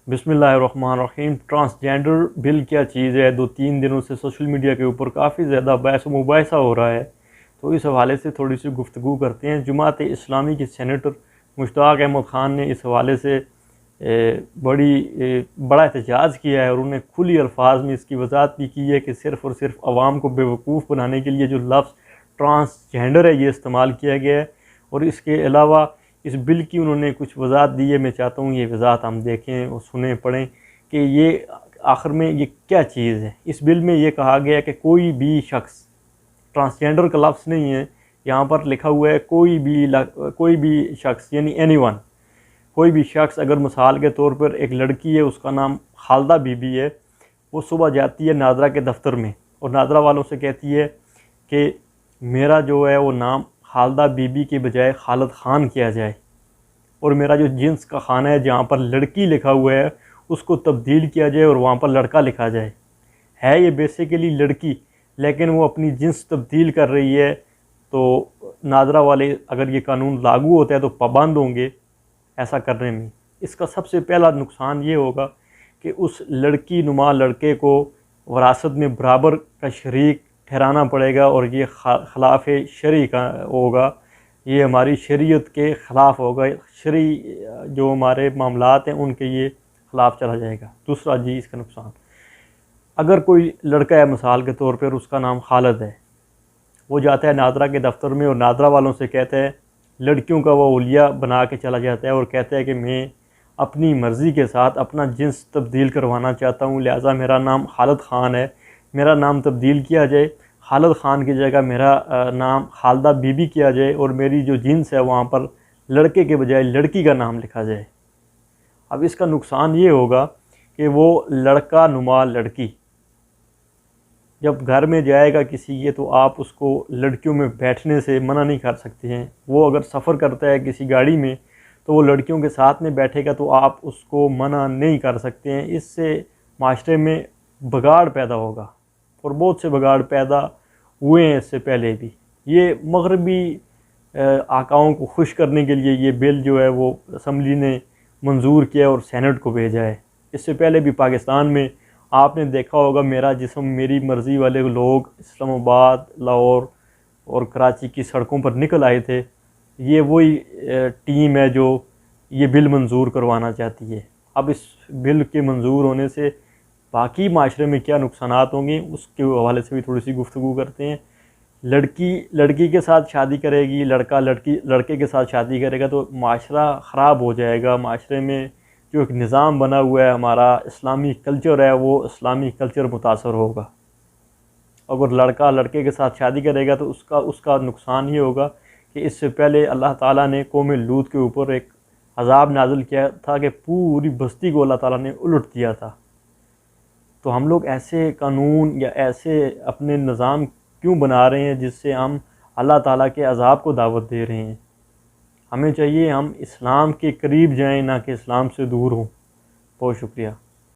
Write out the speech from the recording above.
بسم اللہ الرحمن الرحیم۔ ٹرانسجینڈر بل کیا چیز ہے؟ 2-3 دنوں سے سوشل میڈیا کے اوپر کافی زیادہ بحث و مباحثہ ہو رہا ہے، تو اس حوالے سے تھوڑی سی گفتگو کرتے ہیں۔ جماعت اسلامی کے سینیٹر مشتاق احمد خان نے اس حوالے سے بڑا احتجاج کیا ہے، اور انہوں نے کھلی الفاظ میں اس کی وضاحت بھی کی ہے کہ صرف اور صرف عوام کو بیوقوف بنانے کے لیے جو لفظ ٹرانسجینڈر ہے یہ استعمال کیا گیا ہے، اور اس کے علاوہ اس بل کی انہوں نے کچھ وضاحت دی ہے۔ میں چاہتا ہوں یہ وضاحت ہم دیکھیں اور سنیں پڑھیں کہ یہ آخر میں یہ کیا چیز ہے۔ اس بل میں یہ کہا گیا کہ کوئی بھی شخص، ٹرانسجینڈر کا لفظ نہیں ہے یہاں پر لکھا ہوا ہے، کوئی بھی شخص یعنی اینی ون، کوئی بھی شخص، اگر مثال کے طور پر ایک لڑکی ہے، اس کا نام خالدہ بی بی ہے، وہ صبح جاتی ہے ناظرہ کے دفتر میں اور ناظرہ والوں سے کہتی ہے کہ میرا جو ہے وہ نام خالدہ بی بی کے بجائے خالد خان کیا جائے، اور میرا جو جنس کا خانہ ہے جہاں پر لڑکی لکھا ہوا ہے اس کو تبدیل کیا جائے اور وہاں پر لڑکا لکھا جائے۔ ہے یہ بیسیکلی لڑکی، لیکن وہ اپنی جنس تبدیل کر رہی ہے، تو ناظرہ والے اگر یہ قانون لاگو ہوتا ہے تو پابند ہوں گے ایسا کرنے میں۔ اس کا سب سے پہلا نقصان یہ ہوگا کہ اس لڑکی نما لڑکے کو وراثت میں برابر کا شریک ٹھہرانا پڑے گا، اور یہ خلاف شرع کا ہوگا، یہ ہماری شریعت کے خلاف ہوگا، شرعی جو ہمارے معاملات ہیں ان کے یہ خلاف چلا جائے گا۔ دوسرا جی اس کا نقصان، اگر کوئی لڑکا ہے مثال کے طور پر، اس کا نام خالد ہے، وہ جاتا ہے ناظرہ کے دفتر میں اور ناظرہ والوں سے کہتا ہے، لڑکیوں کا وہ اولیاء بنا کے چلا جاتا ہے اور کہتا ہے کہ میں اپنی مرضی کے ساتھ اپنا جنس تبدیل کروانا چاہتا ہوں، لہٰذا میرا نام خالد خان ہے، میرا نام تبدیل کیا جائے، خالد خان کی جگہ میرا نام خالدہ بی بی کیا جائے، اور میری جو جنس ہے وہاں پر لڑکے کے بجائے لڑکی کا نام لکھا جائے۔ اب اس کا نقصان یہ ہوگا کہ وہ لڑکا نما لڑکی جب گھر میں جائے گا کسی کے، تو آپ اس کو لڑکیوں میں بیٹھنے سے منع نہیں کر سکتے ہیں۔ وہ اگر سفر کرتا ہے کسی گاڑی میں تو وہ لڑکیوں کے ساتھ میں بیٹھے گا تو آپ اس کو منع نہیں کر سکتے ہیں۔ اس سے معاشرے میں بگاڑ پیدا ہوگا، اور بہت سے بگاڑ پیدا ہوئے ہیں اس سے پہلے بھی۔ یہ مغربی آقاؤں کو خوش کرنے کے لیے یہ بل جو ہے وہ اسمبلی نے منظور کیا اور سینٹ کو بھیجا ہے۔ اس سے پہلے بھی پاکستان میں آپ نے دیکھا ہوگا، میرا جسم میری مرضی والے لوگ اسلام آباد، لاہور اور کراچی کی سڑکوں پر نکل آئے تھے۔ یہ وہی ٹیم ہے جو یہ بل منظور کروانا چاہتی ہے۔ اب اس بل کے منظور ہونے سے باقی معاشرے میں کیا نقصانات ہوں گے اس کے حوالے سے بھی تھوڑی سی گفتگو کرتے ہیں۔ لڑکی لڑکی کے ساتھ شادی کرے گی، لڑکا لڑکے کے ساتھ شادی کرے گا، تو معاشرہ خراب ہو جائے گا۔ معاشرے میں جو ایک نظام بنا ہوا ہے، ہمارا اسلامی کلچر ہے، وہ اسلامی کلچر متاثر ہوگا۔ اگر لڑکا لڑکے کے ساتھ شادی کرے گا تو اس کا نقصان یہ ہوگا کہ اس سے پہلے اللہ تعالیٰ نے قوم لوط کے اوپر ایک عذاب نازل کیا تھا کہ پوری بستی کو اللہ تعالیٰ نے الٹ دیا تھا۔ تو ہم لوگ ایسے قانون یا ایسے اپنے نظام کیوں بنا رہے ہیں جس سے ہم اللہ تعالیٰ کے عذاب کو دعوت دے رہے ہیں؟ ہمیں چاہیے ہم اسلام کے قریب جائیں، نہ کہ اسلام سے دور ہوں۔ بہت شکریہ۔